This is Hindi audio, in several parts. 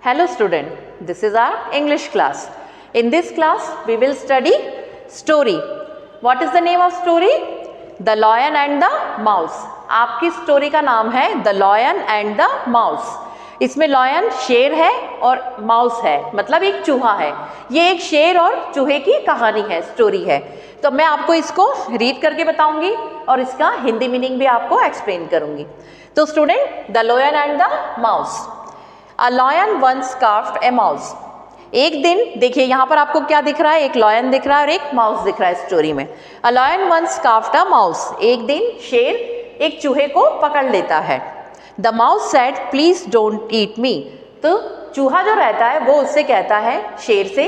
Hello student, this is our English class. In this class, we will study story. What is the name of story? The Lion and the Mouse. आपकी स्टोरी का नाम है The Lion and the Mouse. इसमें लॉयन शेर है और माउस है, मतलब एक चूहा है. ये एक शेर और चूहे की कहानी है, स्टोरी है. तो मैं आपको इसको रीड करके बताऊंगी और इसका हिंदी मीनिंग भी आपको एक्सप्लेन करूंगी. तो student, the lion and the mouse. A lion once carved a mouse. एक दिन देखिए यहाँ पर आपको क्या दिख रहा है, एक लायन दिख रहा है और एक माउस दिख रहा है स्टोरी में. A lion once carved a mouse. एक दिन शेर एक चूहे को पकड़ लेता है. The mouse said please don't eat me. तो चूहा जो रहता है वो उससे कहता है शेर से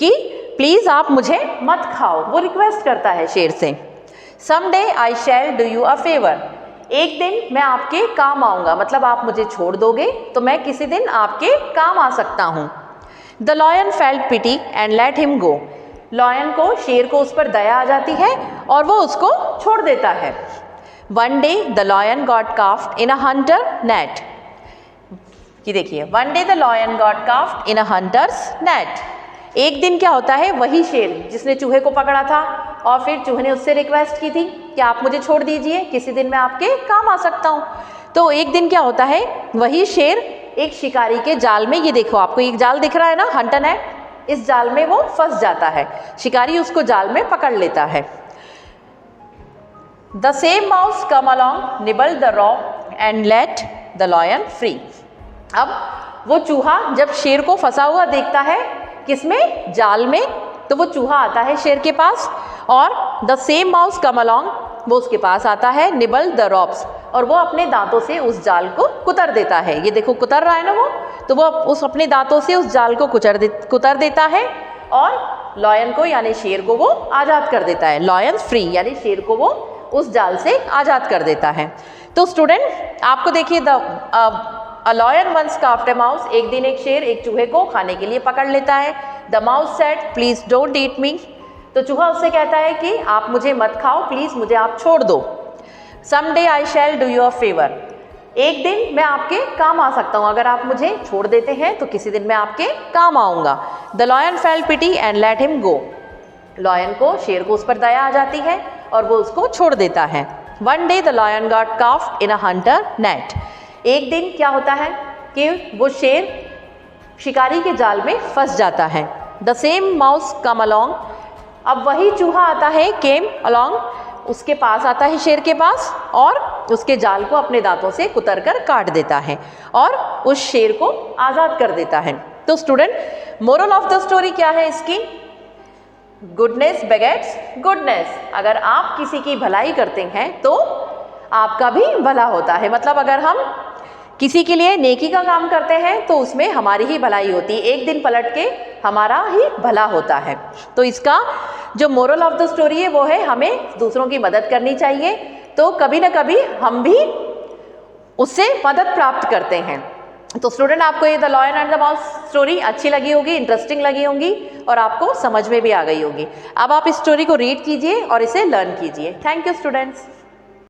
कि प्लीज आप मुझे मत खाओ. वो रिक्वेस्ट करता है शेर से. Some day I shall do you a favour. एक दिन मैं आपके काम आऊँगा, मतलब आप मुझे छोड़ दोगे तो मैं किसी दिन आपके काम आ सकता हूँ. The lion felt pity and let him go. Lion को, शेर को उस पर दया आ जाती है और वो उसको छोड़ देता है. One day the lion got caught in a hunter net. ये देखिए, one day the lion got caught in a hunter's net. एक दिन क्या होता है, वही शेर जिसने चूहे को पकड़ा था और फिर चूहे ने उससे रिक्वेस्ट की थी कि आप मुझे छोड़ दीजिए, किसी दिन मैं आपके काम आ सकता हूँ. तो एक दिन क्या होता है, वही शेर एक शिकारी के जाल में, ये देखो आपको एक जाल दिख रहा है ना, हंटर नेट, इस जाल में वो फंस जाता है. शिकारी उसको जाल में पकड़ लेता है. The same mouse come along nibble the raw and let the lion free. अब वो चूहा जब शेर को फंसा हुआ देखता है, किसमें, जाल में, तो वो चूहा आता है शेर के पास और the same mouse come along, वो उसके पास आता है, निबल द रॉप्स, और वो अपने दांतों से उस जाल को कुतर देता है. ये देखो कुतर रहा है ना वो, तो वो उस अपने दांतों से उस जाल को कुतर देता है और लॉयन को यानी शेर को वो आज़ाद कर देता है. लॉयन फ्री यानी शेर को वो उस जाल से आज़ाद कर देता है. तो स्टूडेंट, आपको देखिए, a lion once carved a mouse. एक दिन एक शेर एक चूहे को खाने के लिए पकड़ लेता है. The mouse said please don't eat me. तो चूहा उससे कहता है कि आप मुझे मत खाओ, प्लीज मुझे आप छोड़ दो. Some day I shall do you a favour. एक दिन मैं आपके काम आ सकता हूँ, अगर आप मुझे छोड़ देते हैं तो किसी दिन मैं आपके काम आऊँगा. The lion felt pity and let him go. Lion को, शेर को उस पर दया आ जाती है और वो उसको छोड़ देता है. One day the lion got caught in a hunter net. एक दिन क्या होता है कि वो शेर शिकारी के जाल में फंस जाता है. The same mouse come along. अब वही चूहा आता है, केम अलॉन्ग, उसके पास आता है शेर के पास और उसके जाल को अपने दांतों से कुतर कर काट देता है और उस शेर को आज़ाद कर देता है. तो student, moral of the story क्या है इसकी? Goodness begets goodness. अगर आप किसी की भलाई करते हैं तो आपका भी भला होता है. मतलब अगर हम किसी के लिए नेकी का काम करते हैं तो उसमें हमारी ही भलाई होती है, एक दिन पलट के हमारा ही भला होता है. तो इसका जो मोरल ऑफ द स्टोरी है वो है, हमें दूसरों की मदद करनी चाहिए, तो कभी ना कभी हम भी उससे मदद प्राप्त करते हैं. तो स्टूडेंट, आपको ये the lion and the mouse story अच्छी लगी होगी, इंटरेस्टिंग लगी होगी और आपको समझ में भी आ गई होगी. अब आप इस स्टोरी को रीड कीजिए और इसे लर्न कीजिए. Thank you students.